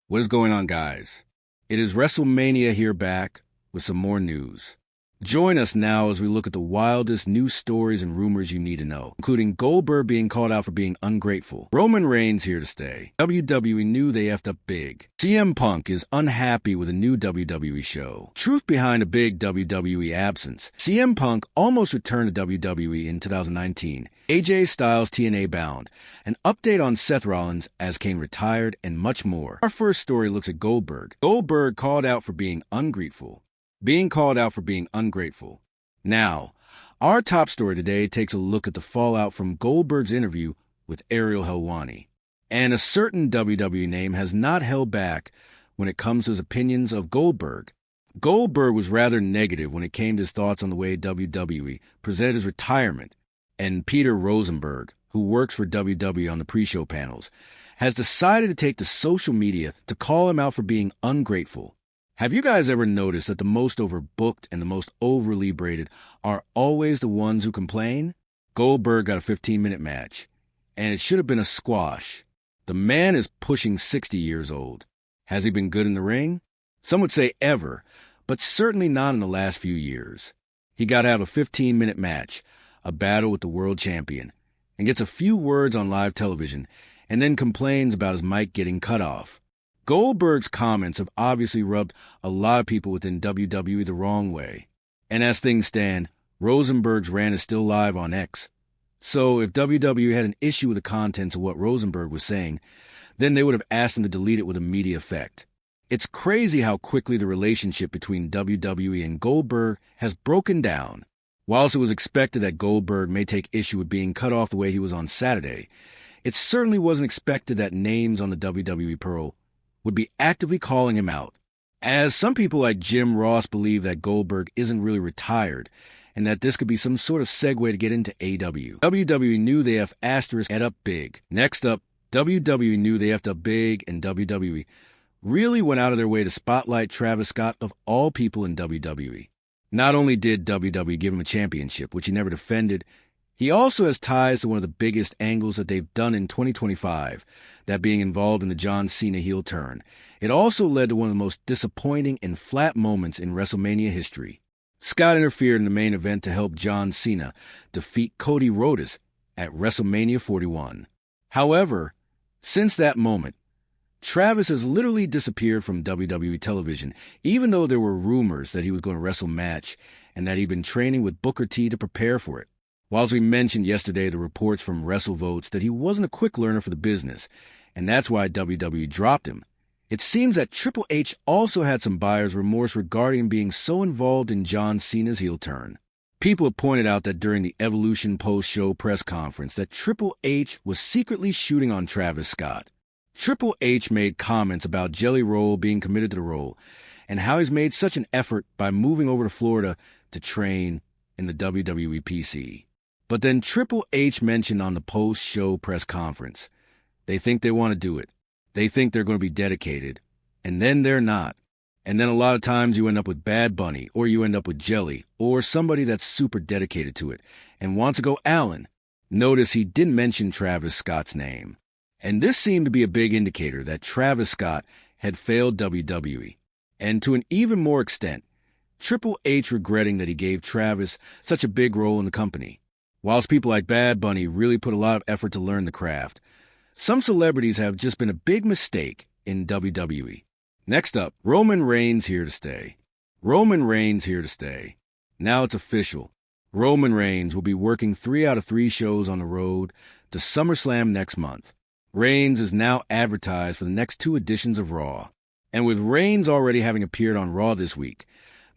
What is going on, guys? It is Wrestlemania here back with some more news. Join us now as we look at the wildest news stories and rumors you need to know, including Goldberg being called out for being ungrateful, Roman Reigns here to stay, WWE knew they effed up big, CM Punk is unhappy with a new WWE show, truth behind a big WWE absence, CM Punk almost returned to WWE in 2019, AJ Styles TNA bound, an update on Seth Rollins as Kane retired, and much more. Our first story looks at Goldberg. Goldberg called out for being ungrateful. Now, our top story today takes a look at the fallout from Goldberg's interview with Ariel Helwani. And a certain WWE name has not held back when it comes to his opinions of Goldberg. Goldberg was rather negative when it came to his thoughts on the way WWE presented his retirement, and Peter Rosenberg, who works for WWE on the pre-show panels, has decided to take to social media to call him out for being ungrateful. Have you guys ever noticed that the most overbooked and the most overly braided are always the ones who complain? Goldberg got a 15-minute match, and it should have been a squash. The man is pushing 60 years old. Has he been good in the ring? Some would say ever, but certainly not in the last few years. He got to have a 15-minute match, a battle with the world champion, and gets a few words on live television, and then complains about his mic getting cut off. Goldberg's comments have obviously rubbed a lot of people within WWE the wrong way. And as things stand, Rosenberg's rant is still live on X. So if WWE had an issue with the contents of what Rosenberg was saying, then they would have asked him to delete it with immediate effect. It's crazy how quickly the relationship between WWE and Goldberg has broken down. Whilst it was expected that Goldberg may take issue with being cut off the way he was on Saturday, it certainly wasn't expected that names on the WWE Pearl would be actively calling him out, as some people like Jim Ross believe that Goldberg isn't really retired and that this could be some sort of segue to get into AEW. WWE knew they have asterisk ed up big. Next up, WWE knew they effed up big, and WWE really went out of their way to spotlight Travis Scott of all people in WWE. Not only did WWE give him a championship, which he never defended, he also has ties to one of the biggest angles that they've done in 2025, that being involved in the John Cena heel turn. It also led to one of the most disappointing and flat moments in WrestleMania history. Scott interfered in the main event to help John Cena defeat Cody Rhodes at WrestleMania 41. However, since that moment, Travis has literally disappeared from WWE television, even though there were rumors that he was going to wrestle a match and that he'd been training with Booker T to prepare for it. Whilst we mentioned yesterday the reports from WrestleVotes that he wasn't a quick learner for the business, and that's why WWE dropped him, it seems that Triple H also had some buyer's remorse regarding him being so involved in John Cena's heel turn. People have pointed out that during the Evolution post-show press conference that Triple H was secretly shooting on Travis Scott. Triple H made comments about Jelly Roll being committed to the role, and how he's made such an effort by moving over to Florida to train in the WWE PC. But then Triple H mentioned on the post-show press conference, they think they want to do it. They think they're going to be dedicated. And then they're not. And then a lot of times you end up with Bad Bunny, or you end up with Jelly, or somebody that's super dedicated to it, and wants to go Allen. Notice he didn't mention Travis Scott's name. And this seemed to be a big indicator that Travis Scott had failed WWE. And to an even more extent, Triple H regretting that he gave Travis such a big role in the company. Whilst people like Bad Bunny really put a lot of effort to learn the craft, some celebrities have just been a big mistake in WWE. Next up, Roman Reigns here to stay. Now it's official. Roman Reigns will be working 3 out of 3 shows on the road to SummerSlam next month. Reigns is now advertised for the next 2 editions of Raw. And with Reigns already having appeared on Raw this week,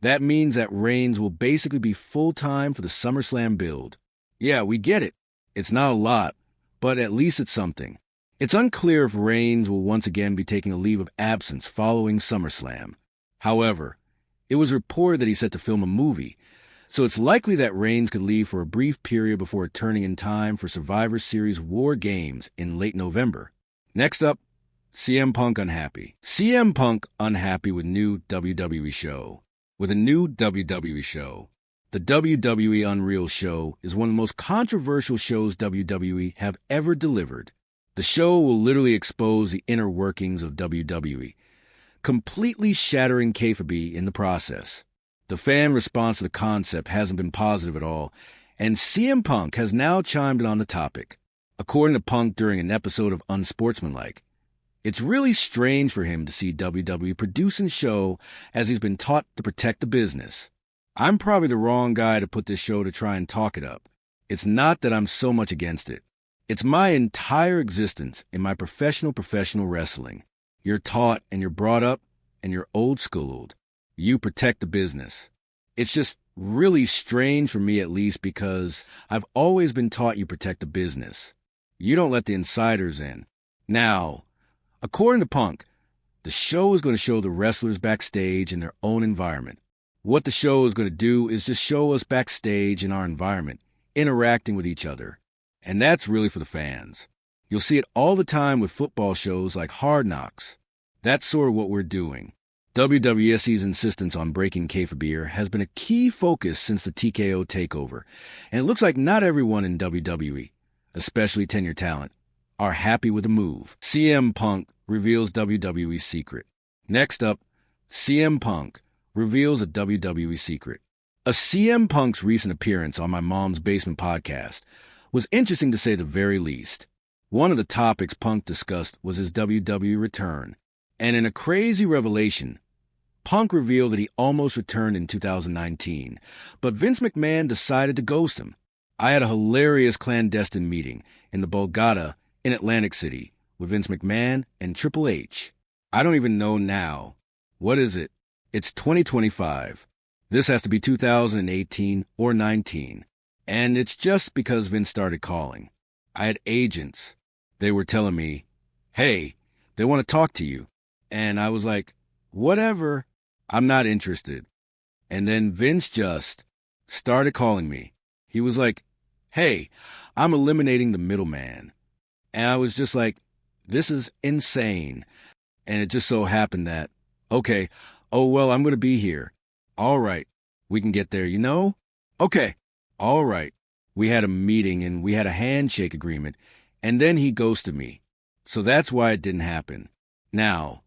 that means that Reigns will basically be full-time for the SummerSlam build. Yeah, we get it. It's not a lot, but at least it's something. It's unclear if Reigns will once again be taking a leave of absence following SummerSlam. However, it was reported that he's set to film a movie, so it's likely that Reigns could leave for a brief period before returning in time for Survivor Series War Games in late November. Next up, CM Punk unhappy. CM Punk unhappy with new WWE show. With a new WWE show. The WWE Unreal Show is one of the most controversial shows WWE have ever delivered. The show will literally expose the inner workings of WWE, completely shattering kayfabe in the process. The fan response to the concept hasn't been positive at all, and CM Punk has now chimed in on the topic. According to Punk during an episode of Unsportsmanlike, it's really strange for him to see WWE producing a show as he's been taught to protect the business. I'm probably the wrong guy to put this show to try and talk it up. It's not that I'm so much against it. It's my entire existence in my professional wrestling. You're taught and you're brought up and you're old schooled. You protect the business. It's just really strange for me, at least, because I've always been taught you protect the business. You don't let the insiders in. Now, according to Punk, the show is going to show the wrestlers backstage in their own environment. What the show is going to do is just show us backstage in our environment, interacting with each other. And that's really for the fans. You'll see it all the time with football shows like Hard Knocks. That's sort of what we're doing. WWSC's insistence on breaking kayfabe has been a key focus since the TKO takeover, and it looks like not everyone in WWE, especially tenured talent, are happy with the move. CM Punk reveals WWE's secret. Next up, CM Punk reveals a WWE secret. A CM Punk's recent appearance on my Mom's Basement podcast was interesting to say the very least. One of the topics Punk discussed was his WWE return, and in a crazy revelation, Punk revealed that he almost returned in 2019, but Vince McMahon decided to ghost him. I had a hilarious clandestine meeting in the Borgata in Atlantic City with Vince McMahon and Triple H. I don't even know now. What is it? It's 2025. This has to be 2018 or 19. And it's just because Vince started calling. I had agents. They were telling me, hey, they want to talk to you. And I was like, whatever, I'm not interested. And then Vince just started calling me. He was like, hey, I'm eliminating the middleman. And I was just like, this is insane. And it just so happened that, okay, oh, well, I'm going to be here. All right, we can get there, you know? Okay, all right. We had a meeting and we had a handshake agreement, and then he ghosted me. So that's why it didn't happen. Now,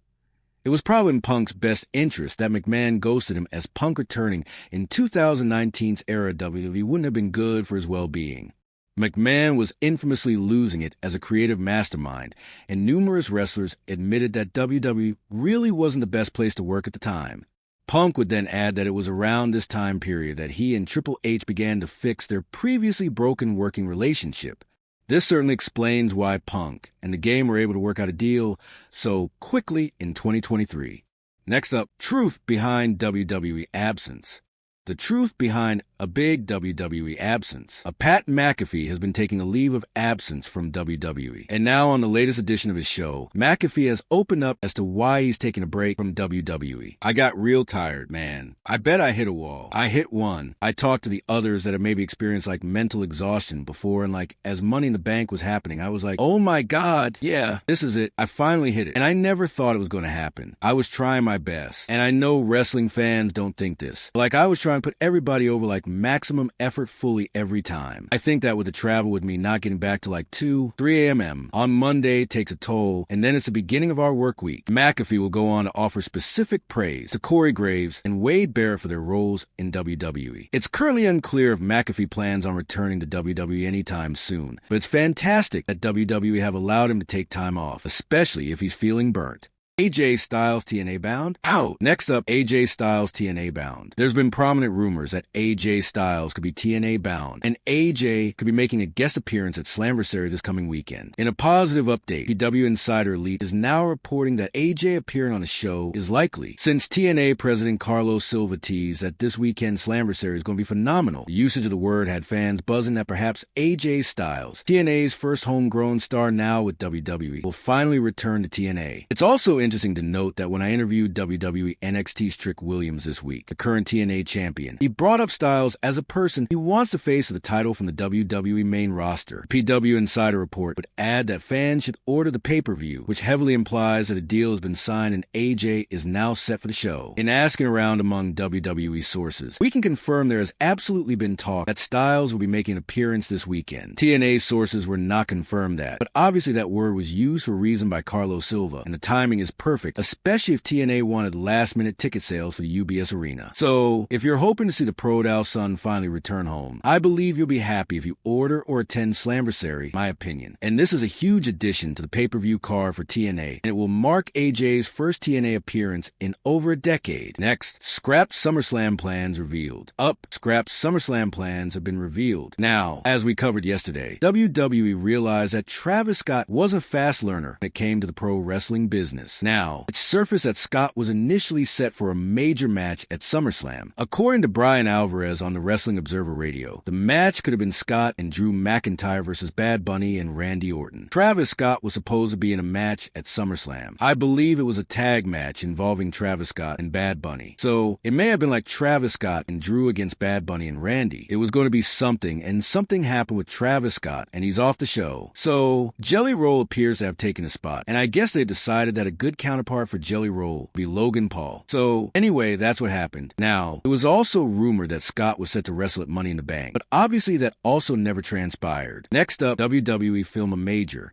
it was probably in Punk's best interest that McMahon ghosted him, as Punk returning in 2019's era WWE wouldn't have been good for his well-being. McMahon was infamously losing it as a creative mastermind, and numerous wrestlers admitted that WWE really wasn't the best place to work at the time. Punk would then add that it was around this time period that he and Triple H began to fix their previously broken working relationship. This certainly explains why Punk and the game were able to work out a deal so quickly in 2023. Next up, truth behind WWE absence. The truth behind a big WWE absence. A Pat McAfee has been taking a leave of absence from WWE. And now on the latest edition of his show, McAfee has opened up as to why he's taking a break from WWE. I got real tired, man. I bet I hit a wall. I hit one. I talked to the others that have maybe experienced like mental exhaustion before, and like as Money in the Bank was happening, I was like, oh my God, yeah, this is it. I finally hit it. And I never thought it was going to happen. I was trying my best. And I know wrestling fans don't think this. Like I was trying to put everybody over like maximum effort fully every time. I think that with the travel with me not getting back to like 2, 3 a.m. on Monday takes a toll, and then it's the beginning of our work week. McAfee will go on to offer specific praise to Corey Graves and Wade Barrett for their roles in WWE. It's currently unclear if McAfee plans on returning to WWE anytime soon, but it's fantastic that WWE have allowed him to take time off, especially if he's feeling burnt. AJ Styles TNA bound? Out. Next up, AJ Styles TNA bound. There's been prominent rumors that AJ Styles could be TNA bound, and AJ could be making a guest appearance at Slammiversary this coming weekend. In a positive update, PW Insider Elite is now reporting that AJ appearing on the show is likely, since TNA President Carlos Silva teased that this weekend Slammiversary is going to be phenomenal. The usage of the word had fans buzzing that perhaps AJ Styles, TNA's first homegrown star now with WWE, will finally return to TNA. It's also interesting to note that when I interviewed WWE NXT's Trick Williams this week, the current TNA champion, he brought up Styles as a person he wants to face the title from the WWE main roster. The PW Insider Report would add that fans should order the pay-per-view, which heavily implies that a deal has been signed and AJ is now set for the show. In asking around among WWE sources, we can confirm there has absolutely been talk that Styles will be making an appearance this weekend. TNA sources were not confirmed that, but obviously that word was used for a reason by Carlos Silva, and the timing is perfect, especially if TNA wanted last-minute ticket sales for the UBS Arena. So, if you're hoping to see the Prodal son finally return home, I believe you'll be happy if you order or attend Slamversary, my opinion. And this is a huge addition to the pay-per-view card for TNA, and it will mark AJ's first TNA appearance in over a decade. Next, scrapped SummerSlam plans revealed. Scrapped SummerSlam plans have been revealed. Now, as we covered yesterday, WWE realized that Travis Scott was a fast learner when it came to the pro wrestling business. Now, it surfaced that Scott was initially set for a major match at SummerSlam. According to Brian Alvarez on the Wrestling Observer Radio, the match could have been Scott and Drew McIntyre versus Bad Bunny and Randy Orton. Travis Scott was supposed to be in a match at SummerSlam. I believe it was a tag match involving Travis Scott and Bad Bunny. So, it may have been like Travis Scott and Drew against Bad Bunny and Randy. It was going to be something, and something happened with Travis Scott, and he's off the show. So, Jelly Roll appears to have taken a spot, and I guess they decided that a good counterpart for Jelly Roll would be Logan Paul. So, anyway, that's what happened. Now, it was also rumored that Scott was set to wrestle at Money in the Bank, but obviously that also never transpired. Next up, WWE Film Major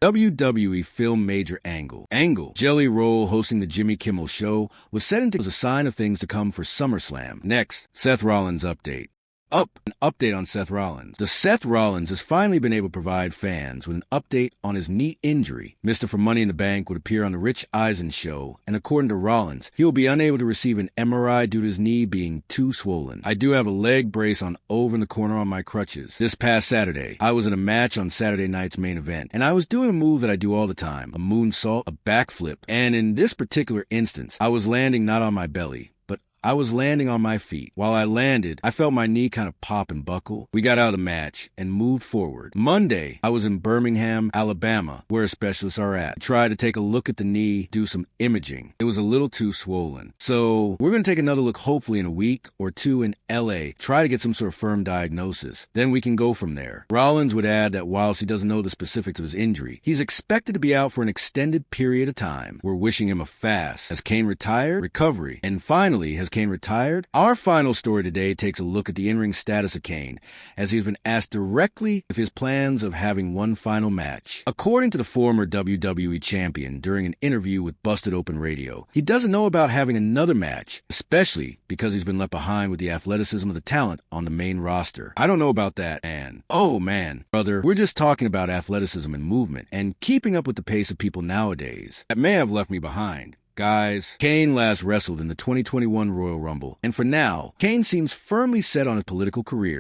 Angle. Jelly Roll hosting the Jimmy Kimmel Show was set into as a sign of things to come for SummerSlam. Next, Seth Rollins update. An update on Seth Rollins. The Seth Rollins has finally been able to provide fans with an update on his knee injury. Mr. from Money in the Bank would appear on the Rich Eisen show, and according to Rollins, he will be unable to receive an MRI due to his knee being too swollen. I do have a leg brace on over in the corner on my crutches. This past Saturday, I was in a match on Saturday night's main event, and I was doing a move that I do all the time, a moonsault, a backflip, and in this particular instance, I was landing not on my belly, but I was landing on my feet. While I landed, I felt my knee kind of pop and buckle. We got out of the match and moved forward. Monday, I was in Birmingham, Alabama, where specialists are at. I tried to take a look at the knee, do some imaging. It was a little too swollen. So we're going to take another look hopefully in a week or two in LA, try to get some sort of firm diagnosis. Then we can go from there. Rollins would add that whilst he doesn't know the specifics of his injury, he's expected to be out for an extended period of time. We're wishing him a fast. Has Kane retired? Recovery. And finally, has Kane retired? Our final story today takes a look at the in-ring status of Kane, as he's been asked directly if his plans of having one final match. According to the former WWE champion during an interview with Busted Open Radio, he doesn't know about having another match, especially because he's been left behind with the athleticism of the talent on the main roster. I don't know about that, and oh man, brother, we're just talking about athleticism and movement, and keeping up with the pace of people nowadays. That may have left me behind. Guys, Kane last wrestled in the 2021 Royal Rumble, and for now, Kane seems firmly set on his political career.